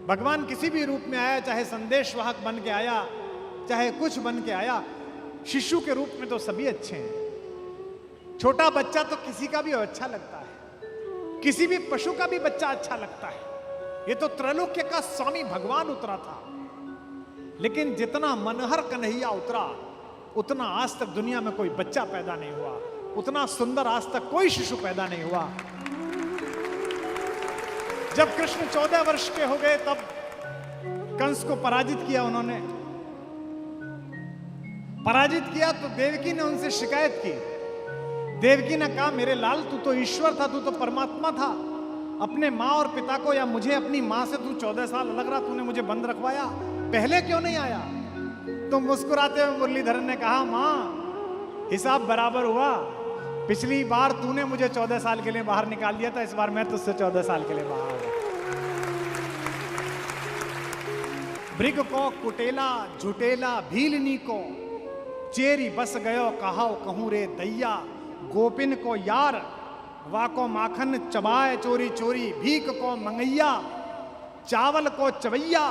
भगवान किसी भी रूप में आया, चाहे संदेशवाहक बन के आया, चाहे कुछ बन के आया, शिशु के रूप में तो सभी अच्छे हैं। छोटा बच्चा तो किसी का भी अच्छा लगता है, किसी भी पशु का भी बच्चा अच्छा लगता है। ये तो त्रैलोक्य का स्वामी भगवान उतरा था, लेकिन जितना मनहर कन्हैया उतरा उतना आज तक दुनिया में कोई बच्चा पैदा नहीं हुआ, उतना सुंदर आज तक कोई शिशु पैदा नहीं हुआ। जब कृष्ण 14 वर्ष के हो गए तब कंस को पराजित किया उन्होंने। पराजित किया तो देवकी ने उनसे शिकायत की। देवकी ने कहा, मेरे लाल तू तो ईश्वर था, तू तो परमात्मा था, अपने माँ और पिता को या मुझे अपनी माँ से तू 14 साल अलग रहा, तूने मुझे बंद रखवाया, पहले क्यों नहीं आया? तो मुस्कुराते हुए मुरलीधरन ने कहा, माँ हिसाब बराबर हुआ, पिछली बार तूने मुझे 14 साल के लिए बाहर निकाल दिया था, इस बार मैं तुझसे 14 साल के लिए बाहर। भृग को कुटेला झुटेला भीलनी को, चेरी बस गयो कहाओ कहूं रे दैया, गोपिन को यार वाको माखन चबाए चोरी चोरी, भीख को मंगैया चावल को चवैया,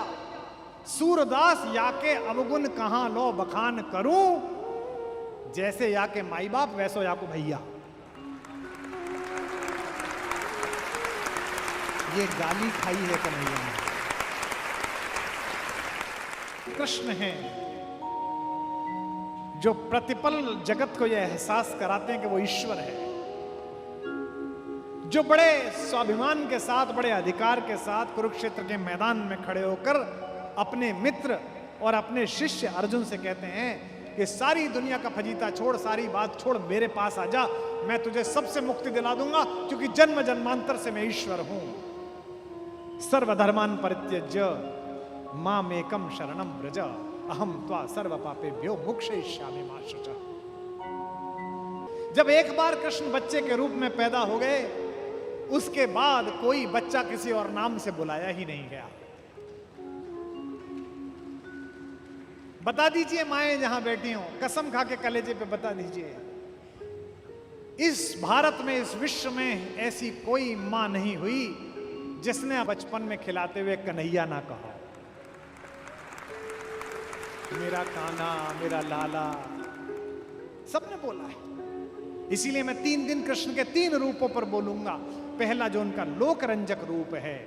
सूरदास याके अवगुण कहां लो बखान करूं, जैसे याके माई बाप वैसो याको भैया। ये गाली खाई है कन्हैया ने। कृष्ण हैं जो प्रतिपल जगत को यह एहसास कराते हैं कि वो ईश्वर है, जो बड़े स्वाभिमान के साथ, बड़े अधिकार के साथ कुरुक्षेत्र के मैदान में खड़े होकर अपने मित्र और अपने शिष्य अर्जुन से कहते हैं कि सारी दुनिया का फजीता छोड़, सारी बात छोड़, मेरे पास आ जा, मैं तुझे सबसे मुक्ति दिला दूंगा, क्योंकि जन्म जन्मांतर से मैं ईश्वर हूं। सर्वधर्मान परित्यज्य मामेकम शरणम व्रज, अहम त्वा सर्व पापेभ्यो मोक्षयिष्यामि मा शुचः। जब एक बार कृष्ण बच्चे के रूप में पैदा हो गए, उसके बाद कोई बच्चा किसी और नाम से बुलाया ही नहीं गया। बता दीजिए माएं जहां बैठी हो, कसम खा के कलेजे पे बता दीजिए, इस भारत में, इस विश्व में ऐसी कोई मां नहीं हुई जिसने बचपन में खिलाते हुए कन्हैया ना कहा, मेरा कान्हा, मेरा लाला, सबने बोला है। इसीलिए मैं 3 दिन कृष्ण के 3 रूपों पर बोलूंगा। पहला जो उनका लोकरंजक रूप है,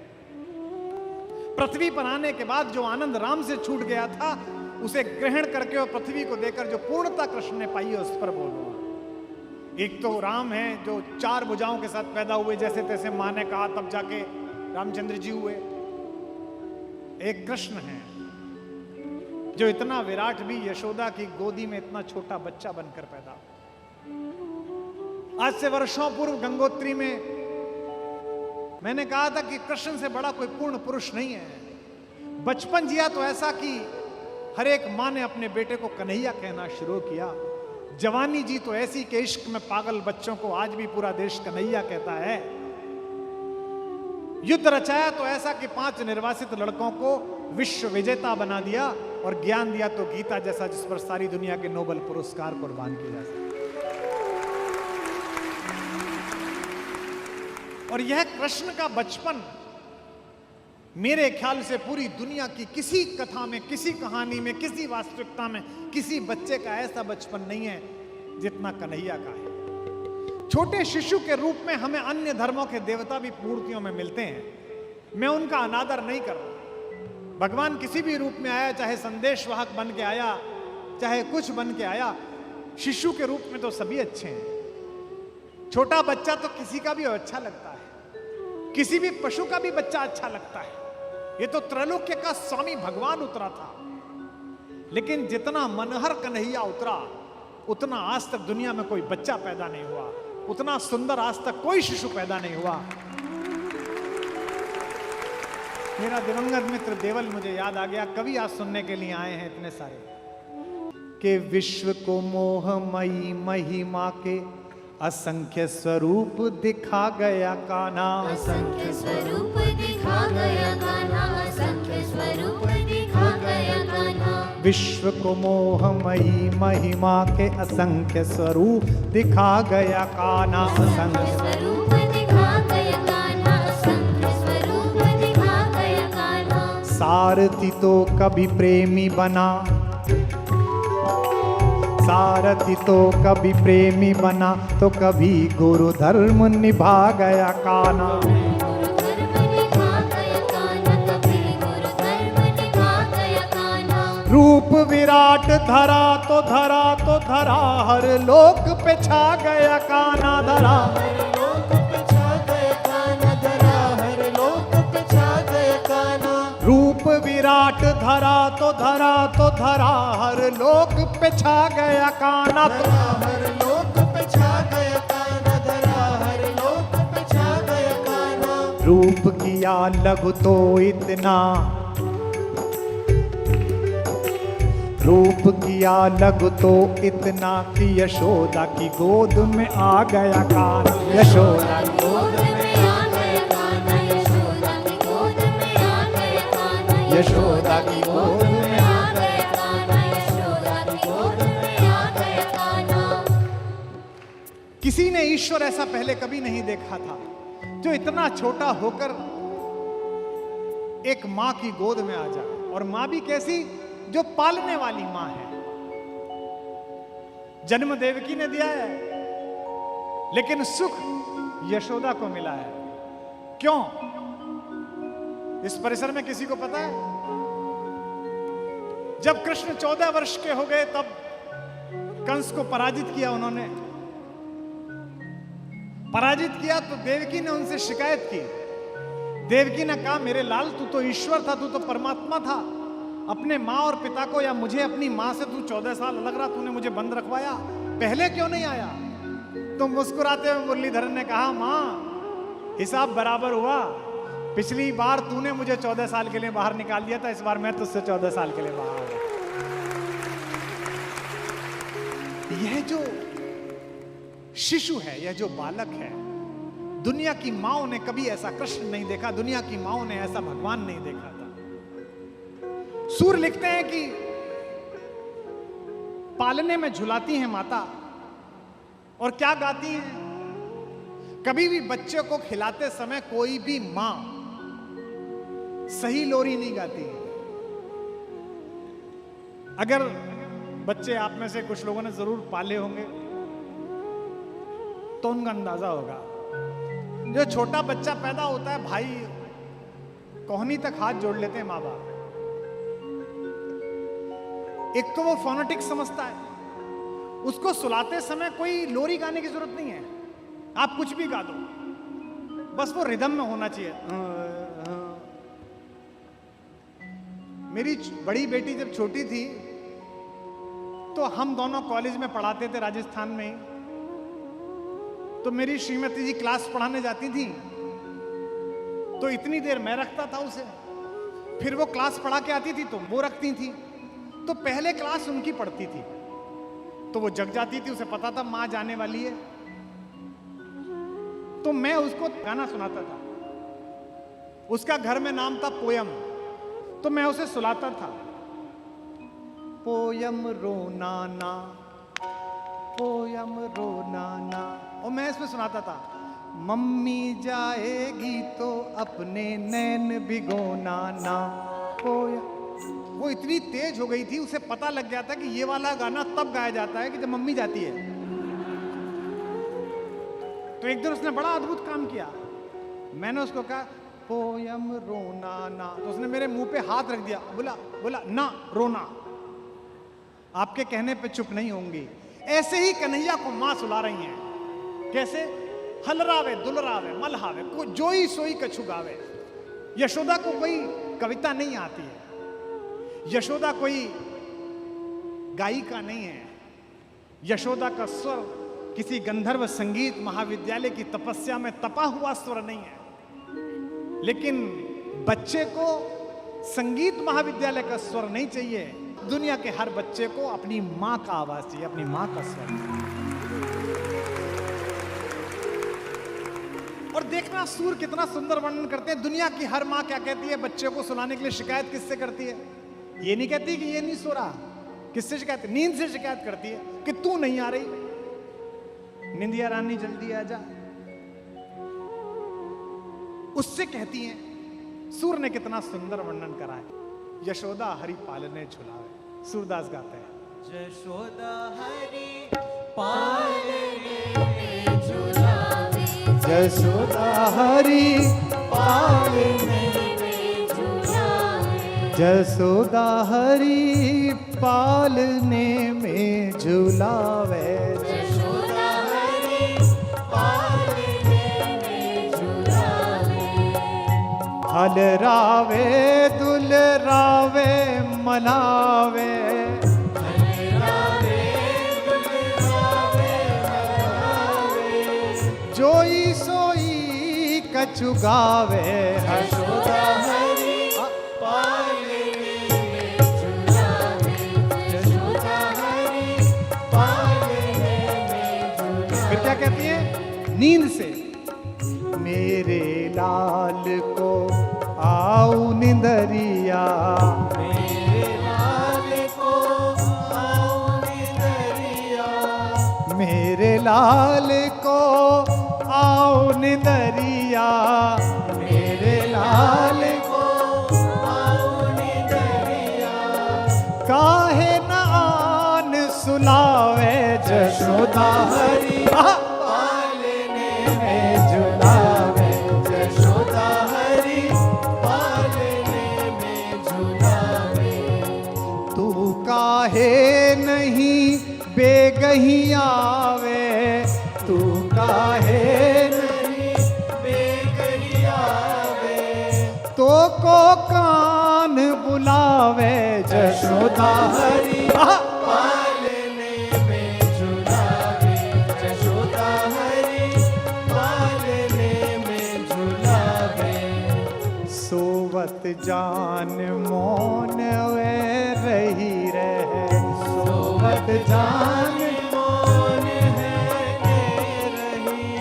पृथ्वी पर आने के बाद जो आनंद राम से छूट गया था, उसे ग्रहण करके और पृथ्वी को देकर जो पूर्णता कृष्ण ने पाई है, उस पर बोलूंगा। एक तो राम है जो 4 भुजाओं के साथ पैदा हुए, जैसे तैसे मां ने कहा तब जाके रामचंद्र जी हुए। एक कृष्ण है जो इतना विराट भी यशोदा की गोदी में इतना छोटा बच्चा बनकर पैदा। आज से वर्षों पूर्व गंगोत्री में मैंने कहा था कि कृष्ण से बड़ा कोई पूर्ण पुरुष नहीं है। बचपन जिया तो ऐसा कि हर एक मां ने अपने बेटे को कन्हैया कहना शुरू किया। जवानी जी तो ऐसी कि इश्क में पागल बच्चों को आज भी पूरा देश कन्हैया कहता है। युद्ध रचाया तो ऐसा कि 5 निर्वासित लड़कों को विश्व विजेता बना दिया, और ज्ञान दिया तो गीता जैसा, जिस पर सारी दुनिया के नोबेल पुरस्कार कुर्बान किए जा सकते। और यह कृष्ण का बचपन मेरे ख्याल से पूरी दुनिया की किसी कथा में, किसी कहानी में, किसी वास्तविकता में किसी बच्चे का ऐसा बचपन नहीं है जितना कन्हैया का है। छोटे शिशु के रूप में हमें अन्य धर्मों के देवता भी मूर्तियों में मिलते हैं, मैं उनका अनादर नहीं कर रहा। भगवान किसी भी रूप में आया, चाहे संदेशवाहक बन के आया, चाहे कुछ बन के आया, शिशु के रूप में तो सभी अच्छे हैं। छोटा बच्चा तो किसी का भी अच्छा लगता है, किसी भी पशु का भी बच्चा अच्छा लगता है। ये तो त्रैलोक्य का स्वामी भगवान उतरा था, लेकिन जितना मनहर कन्हैया उतरा उतना आज तक दुनिया में कोई बच्चा पैदा नहीं हुआ, उतना सुंदर आज तक कोई शिशु पैदा नहीं हुआ। मेरा दिवंगत मित्र देवल मुझे याद आ गया, कवि आज सुनने के लिए आए हैं इतने सारे, कि विश्व को मोहमयी महिमा के असंख्य स्वरूप दिखा गया कान्हा, असंख्य स्वरूप दिखा गया कान्हा, असंख्य स्वरूप दिखा गया कान्हा। विश्व को मोहमयी महिमा के असंख्य स्वरूप दिखा गया कान्हा, असंख्य स्वरूप दिखा गया कान्हा, असंख्य स्वरूप दिखा गया कान्हा। सारथी तो कभी प्रेमी बना, सारथी तो कभी प्रेमी बना, तो कभी गुरु धर्म निभा गया कान्हा। गुरु धर्म निभा गया कान्हा, कभी गुरु धर्म निभा गया कान्हा। रूप विराट धरा तो धरा तो धरा, हर लोक पे छा गया कान्हा धरा। हर लोक पे छा गया कान्हा धरा, हर लोक पे छा गया कान्हा। रूप विराट धरा तो धरा तो धरा, हर लोक पे छा गया कान्हा। धरा हर लोक पे छा गया कान्हा धरा, हर लोक पे छा गया कान्हा। रूप किया लघु तो इतना, रूप किया लघु तो इतना कि यशोदा की गोद में आ गया कान्हा। यशोदा की गोद में आ गया कान्हा, यशोदा की गोद में आ गया कान्हा। यशोदा की गोद में आ गया कान्हा, यशोदा की गोद में आ गया कान्हा। किसी ने ईश्वर ऐसा पहले कभी नहीं देखा था, जो इतना छोटा होकर एक मां की गोद में आ जाए, और मां भी कैसी, जो पालने वाली मां है। जन्म देवकी ने दिया है, लेकिन सुख यशोदा को मिला है। क्यों? इस परिसर में किसी को पता है? जब कृष्ण 14 वर्ष के हो गए, तब कंस को पराजित किया उन्होंने। पराजित किया तो देवकी ने उनसे शिकायत की। देवकी ने कहा, मेरे लाल, तू तो ईश्वर था, तू तो परमात्मा था। अपने माँ और पिता को या मुझे अपनी माँ से तू 14 साल अलग रहा, तूने मुझे बंद रखवाया, पहले क्यों नहीं आया? तो मुस्कुराते हुए मुरलीधरन ने कहा, माँ हिसाब बराबर हुआ। पिछली बार तूने मुझे 14 साल के लिए बाहर निकाल दिया था, इस बार मैं तुझसे 14 साल के लिए बाहर आया। यह जो शिशु है, यह जो बालक है, दुनिया की माओ ने कभी ऐसा कृष्ण नहीं देखा, दुनिया की माओ ने ऐसा भगवान नहीं देखा था। सूर लिखते हैं कि पालने में झुलाती हैं माता, और क्या गाती हैं? कभी भी बच्चे को खिलाते समय कोई भी मां सही लोरी नहीं गाती है। अगर बच्चे आप में से कुछ लोगों ने जरूर पाले होंगे तो उनका अंदाजा होगा। जो छोटा बच्चा पैदा होता है, भाई कोहनी तक हाथ जोड़ लेते हैं माँ बाप। एक तो वो फोनेटिक समझता है, उसको सुलाते समय कोई लोरी गाने की जरूरत नहीं है, आप कुछ भी गा दो, बस वो रिदम में होना चाहिए। मेरी बड़ी बेटी जब छोटी थी तो हम दोनों कॉलेज में पढ़ाते थे राजस्थान में ही। तो मेरी श्रीमती जी क्लास पढ़ाने जाती थी तो इतनी देर मैं रखता था उसे, फिर वो क्लास पढ़ा के आती थी तो वो रखती थी। तो पहले क्लास उनकी पढ़ती थी तो वो जग जाती थी, उसे पता था मां जाने वाली है, तो मैं उसको गाना सुनाता था। उसका घर में नाम था पोयम, तो मैं उसे सुनाता था, पोयम रोना ना, पोयम रोना ना, और मैं इसमें सुनाता था, मम्मी जाएगी तो अपने नैन भिगोना ना, पोयम। वो इतनी तेज हो गई थी, उसे पता लग गया था कि ये वाला गाना तब गाया जाता है कि जब मम्मी जाती है। तो एक दिन उसने बड़ा अद्भुत काम किया। मैंने उसको कहा पोयम रोना ना, तो उसने मेरे मुंह पे हाथ रख दिया, बोला ना रोना, आपके कहने पे चुप नहीं होंगी। ऐसे ही कन्हैया को मां सुला रही हैं। कैसे? हलरावे दुलरावे मलहावे, को जोई सोई कछु गावे। यशोदा को कोई कविता नहीं आती है, यशोदा कोई गायिका नहीं है। यशोदा का स्वर किसी गंधर्व संगीत महाविद्यालय की तपस्या में तपा हुआ स्वर नहीं है, लेकिन बच्चे को संगीत महाविद्यालय का स्वर नहीं चाहिए। दुनिया के हर बच्चे को अपनी मां का आवाज चाहिए, अपनी मां का स्वर। और देखना सूर कितना सुंदर वर्णन करते हैं। दुनिया की हर मां क्या कहती है बच्चे को सुलाने के लिए? शिकायत किससे करती है? ये नहीं कहती कि ये नहीं सो रहा। किससे शिकायत? नींद से शिकायत करती है कि तू नहीं आ रही, निंदिया रानी जल्दी आ जा। उससे कहती हैं सूर ने कितना सुंदर वर्णन करा है। यशोदा हरि पालने झुलावे, सूरदास गाते हैं। यशोदा हरि पालने झुलावे यशोदा हरि पालने झुलावे यशोदा हरि पालने में झुलावे, यशोदा हरि पालने झुलावे हलरावे दुलरावे मनावे, जोई सोई कछु गावे। यशोदा हरि पालने झुलावे यशोदा हरि पालने फिर क्या कहती है नींद से? मेरे लाल को आऊ निंदरिया, मेरे लाल को आओ निदरिया मेरे लाल को आओ निंदरिया, मेरे लाल को आओ निदरिया काहे न आन सुलावे। यशोदा हरि आहा! पालने में झुलावे यशोदा हरि पालने में झुलावे तू काहे नहीं बेगही आवे, तू काहे नहीं बेगहियावे तो को कान बुलावे। यशोदा हरि आहा! पालने में झुलावे यशोदा हरि पालने में झुलावे सोवत जान मौन वे रही रहे, सोवत जान मौन है रही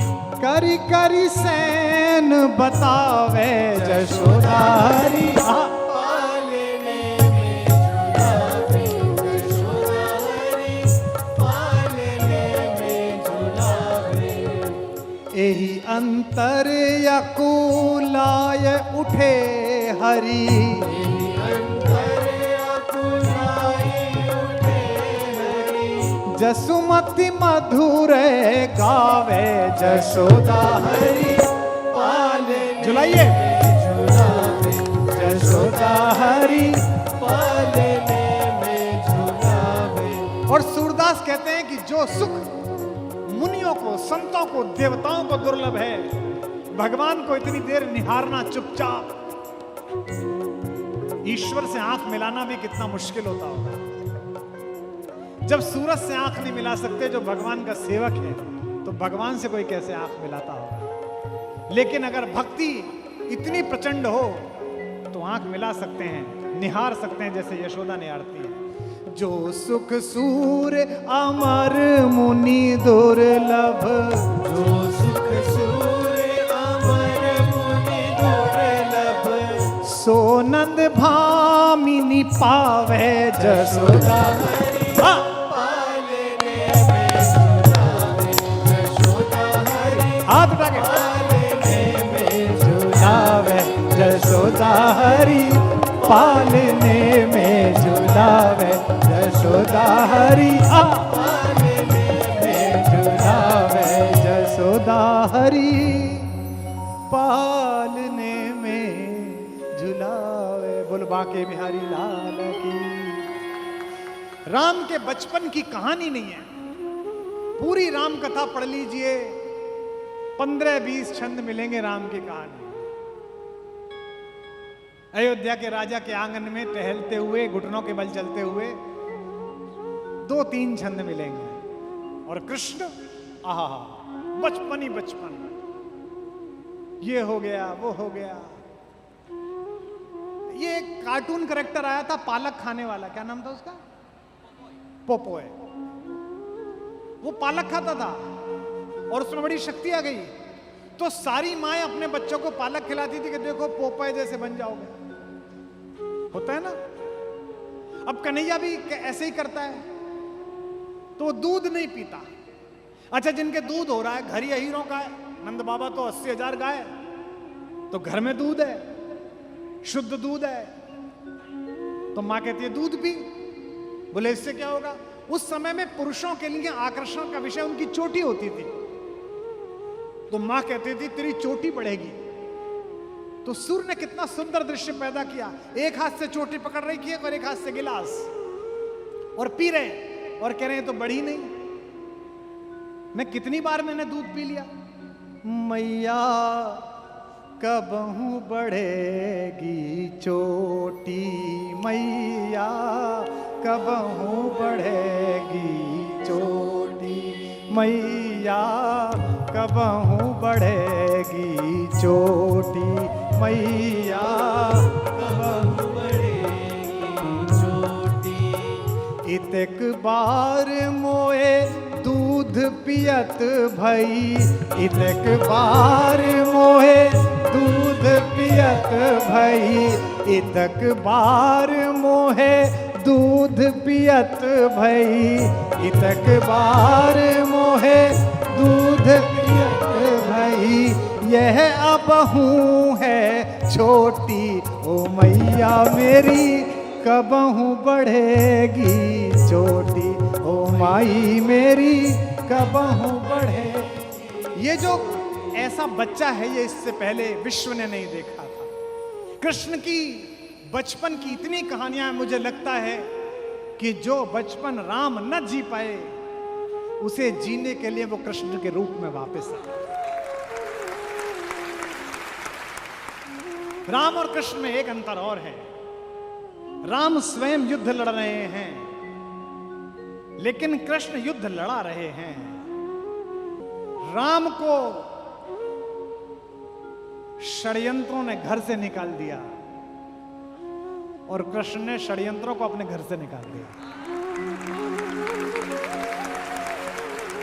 करी करी सैन बतावे। यशोदा हरि आहा! पालने में झुलावे यशोदा हरि पालने में झुलावे एही अंतर यकुलाय उठे हरि, अंतर अकुलाई उठे हरि जसुमति मधुर गावे। यशोदा हरि पालने झुलाइए। झुलावे यशोदा हरि। पालने में झुलावे और सूरदास कहते हैं कि जो सुख मुनियों को, संतों को, देवताओं को दुर्लभ है, भगवान को इतनी देर निहारना चुपचाप, ईश्वर से आंख मिलाना भी कितना मुश्किल होता होगा। जब सूरज से आंख नहीं मिला सकते जो भगवान का सेवक है, तो भगवान से कोई कैसे आंख मिलाता होगा। लेकिन अगर भक्ति इतनी प्रचंड हो तो आंख मिला सकते हैं, निहार सकते हैं, जैसे यशोदा निहारती है। जो सुख सूर अमर मुनि दुर्लभ, जो सुख सूर्य अमर मुनि दुर्लभ सोनंद भामिनी पावे। यशोदा हाँ! पालने में झुलावे यशोदा हरि हाथ उठा के पालने में झुलावे। यशोदा हरि पालने में झुलावे। यशोदा हरि पालने में झुलावे। यशोदा हरि पालने में झुलावे। बोल बाके बिहारी लाल की। राम के बचपन की कहानी नहीं है, पूरी राम कथा पढ़ लीजिए, 15-20 छंद मिलेंगे राम की कहानी। अयोध्या के राजा के आंगन में टहलते हुए, घुटनों के बल चलते हुए 2-3 छंद मिलेंगे। और कृष्ण आहा बचपन ही बचपन, ये हो गया वो हो गया। ये एक कार्टून कैरेक्टर आया था पालक खाने वाला, क्या नाम था उसका? पोपोय। वो पालक खाता था और उसमें बड़ी शक्ति आ गई, तो सारी माएं अपने बच्चों को पालक खिलाती थी कि देखो पोपाय जैसे बन जाओगे। होता है ना। अब कन्हैया भी ऐसे ही करता है, तो वो दूध नहीं पीता। अच्छा, जिनके दूध हो रहा है, घर ही हीरों का है, नंद बाबा तो 80,000 गाय, तो घर में दूध है, शुद्ध दूध है। तो मां कहती है दूध पी। बोले इससे क्या होगा? उस समय में पुरुषों के लिए आकर्षण का विषय उनकी चोटी होती थी। तो मां कहती थी तेरी चोटी बढ़ेगी। तो सूर्य ने कितना सुंदर दृश्य पैदा किया। एक हाथ से चोटी पकड़ रही थी और एक हाथ से गिलास, और पी रहे और कह रहे हैं तो बढ़ी नहीं। मैं कितनी बार मैंने दूध पी लिया। मैया कबहू बढ़ेगी चोटी, मैया कबहू बढ़ेगी चोटी, मैया कबहू बढ़ेगी चोटी, मैया कबहू बढ़ेगी चोटी। इतक बार मोए दूध पियत भई, इतक बार मोहे दूध पियत भई, इतक बार मोहे दूध पियत भई, इतक बार मोहे दूध पियत भई, यह अबहू है छोटी, ओ मैया मेरी कबहू बढ़ेगी चोटी, ओ माई मेरी कबहू बढ़े। ये जो ऐसा बच्चा है ये इससे पहले विश्व ने नहीं देखा था। कृष्ण की बचपन की इतनी कहानियां, मुझे लगता है कि जो बचपन राम न जी पाए उसे जीने के लिए वो कृष्ण के रूप में वापस आए। राम और कृष्ण में एक अंतर और है। राम स्वयं युद्ध लड़ रहे हैं, लेकिन कृष्ण युद्ध लड़ा रहे हैं। राम को षड्यंत्रों ने घर से निकाल दिया और कृष्ण ने षड्यंत्रों को अपने घर से निकाल दिया।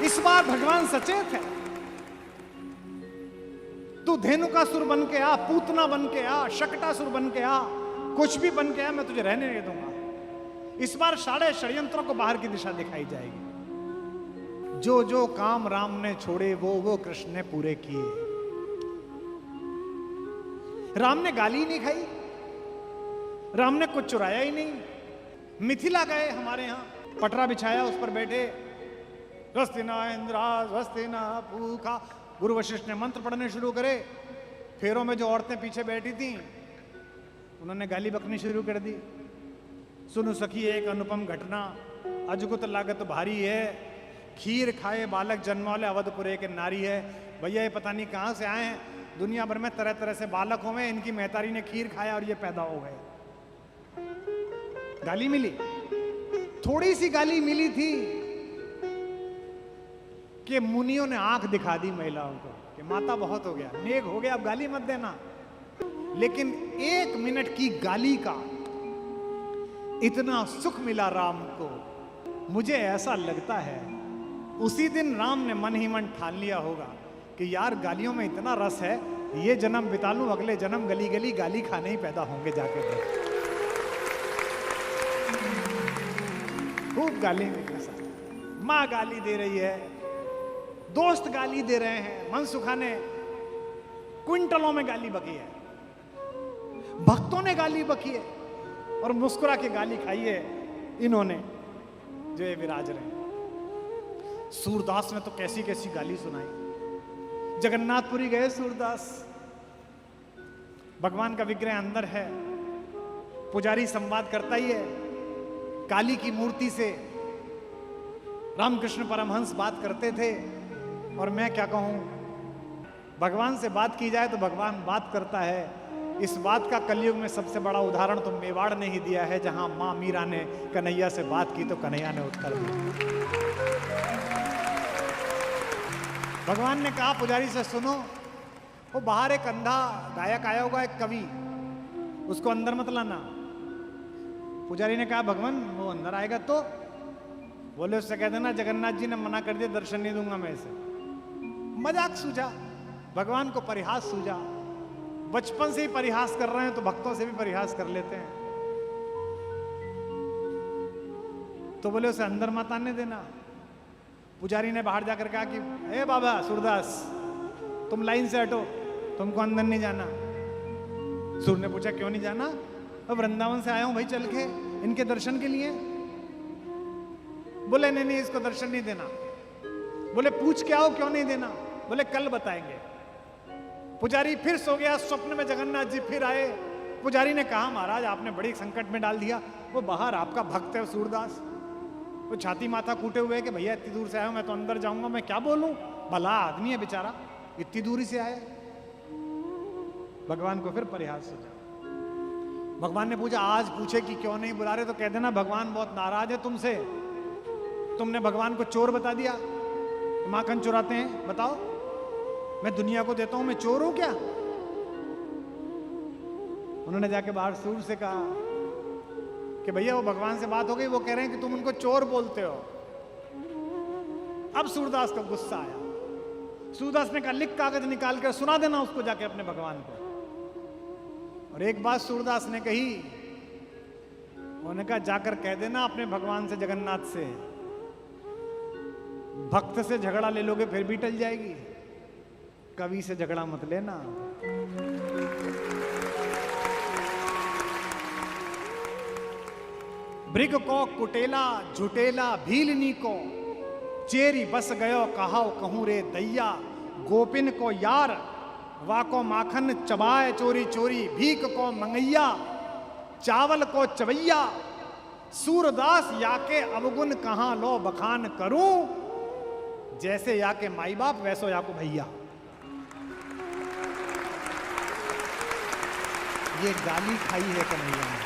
इस बार भगवान सचेत है। तू धेनुकासुर बन के आ, पूतना बन के आ, शकटासुर बन के आ, कुछ भी बन के आ, मैं तुझे रहने नहीं दूंगा। इस बार सारे षड्यंत्रों को बाहर की दिशा दिखाई जाएगी। जो जो काम राम ने छोड़े वो कृष्ण ने पूरे किए। राम ने गाली नहीं खाई, राम ने कुछ चुराया ही नहीं। मिथिला गए, हमारे यहां पटरा बिछाया, उस पर बैठे, स्वस्ति न इंद्रा स्वस्ति न पूखा। गुरु वशिष्ठ ने मंत्र पढ़ने शुरू करे। फेरों में जो औरतें पीछे बैठी थी उन्होंने गाली बकनी शुरू कर दी। सुनु सखी एक अनुपम घटना, अजगुत लागत भारी है, खीर खाए बालक जन्मौले अवधपुरे के नारी है। भैया ये पता नहीं कहां से आए हैं, दुनिया भर में तरह तरह से बालक हुए, इनकी महतारी ने खीर खाया और ये पैदा हो गए। गाली मिली, थोड़ी सी गाली मिली थी कि मुनियों ने आंख दिखा दी महिलाओं को कि माता बहुत हो गया, नेक हो गया, अब गाली मत देना। लेकिन 1 मिनट की गाली का इतना सुख मिला राम को। मुझे ऐसा लगता है उसी दिन राम ने मन ही मन ठान लिया होगा कि यार गालियों में इतना रस है, ये जन्म बिता लूं, अगले जन्म गली गली गाली खाने ही पैदा होंगे जाके। खूब गाली के साथ मां गाली दे रही है, दोस्त गाली दे रहे हैं, मन सुखाने क्विंटलों में गाली बकी है, भक्तों ने गाली बकी है और मुस्कुरा के गाली खाई है इन्होंने जो ये विराज रहे हैं। सूरदास ने तो कैसी कैसी गाली सुनाई। जगन्नाथपुरी गए सूरदास, भगवान का विग्रह अंदर है, पुजारी संवाद करता ही है, काली की मूर्ति से रामकृष्ण परमहंस बात करते थे। और मैं क्या कहूं, भगवान से बात की जाए तो भगवान बात करता है। इस बात का कलयुग में सबसे बड़ा उदाहरण तो मेवाड़ ने ही दिया है, जहां मां मीरा ने कन्हैया से बात की तो कन्हैया ने उत्तर दिया। भगवान ने कहा पुजारी से सुनो, वो बाहर एक अंधा गायक आया होगा, एक कवि, उसको अंदर मत लाना। पुजारी ने कहा भगवान वो अंदर आएगा तो? बोले उससे कह देना जगन्नाथ जी ने मना कर दिया, दर्शन नहीं दूंगा मैं इसे। मजाक सूझा, भगवान को परिहास सूझा। बचपन से ही परिहास कर रहे हैं तो भक्तों से भी परिहास कर लेते हैं। तो बोले उसे अंदर मत आने देना। पुजारी ने बाहर जाकर कहा कि ए बाबा सूरदास, तुम लाइन से हटो, तुमको अंदर नहीं जाना। सूर ने पूछा क्यों नहीं जाना? अब वृंदावन से आया हूं भाई चल के इनके दर्शन के लिए। बोले नहीं इसको दर्शन नहीं देना। बोले पूछ के आओ क्यों नहीं देना? बोले कल बताएंगे। पुजारी फिर सो गया। स्वप्न में जगन्नाथ जी फिर आए। पुजारी ने कहा महाराज आपने बड़ी संकट में डाल दिया। वो बाहर आपका भक्त है सूरदास, वो छाती माथा कूटे हुए कि भैया इतनी दूर से आया हूं, मैं तो अंदर जाऊंगा, मैं क्या बोलूं, भला आदमी है बेचारा, इतनी दूरी से आया। भगवान को फिर परिहास सूझा। भगवान ने पूछा आज पूछे कि क्यों नहीं बुला रहे, तो कह देना भगवान बहुत नाराज है तुमसे, तुमने भगवान को चोर बता दिया। माखन चुराते हैं, बताओ मैं दुनिया को देता हूं, मैं चोर हूं क्या? उन्होंने जाके बाहर सूर से कहा कि भैया वो भगवान से बात हो गई, वो कह रहे हैं कि तुम उनको चोर बोलते हो। अब सूरदास को गुस्सा आया। सूरदास ने कहा लिख कागज निकाल कर सुना देना उसको जाके अपने भगवान को। और एक बात सूरदास ने कही, उन्होंने कहा जाकर कह देना अपने भगवान से, जगन्नाथ से, भक्त से झगड़ा ले लोगे फिर भी टल जाएगी, कवि से झगड़ा मत लेना। ब्रिग को कुटेला झुटेला भीलनी को, चेरी बस गयो कहाओ कहूं रे दैया, गोपिन को यार वाको माखन चबाए चोरी चोरी, भीख को मंगैया चावल को चवैया, सूरदास याके अवगुण कहां लो बखान करूं, जैसे याके माई बाप वैसो याको भैया। ये गाली खाई है कन्हैया ने।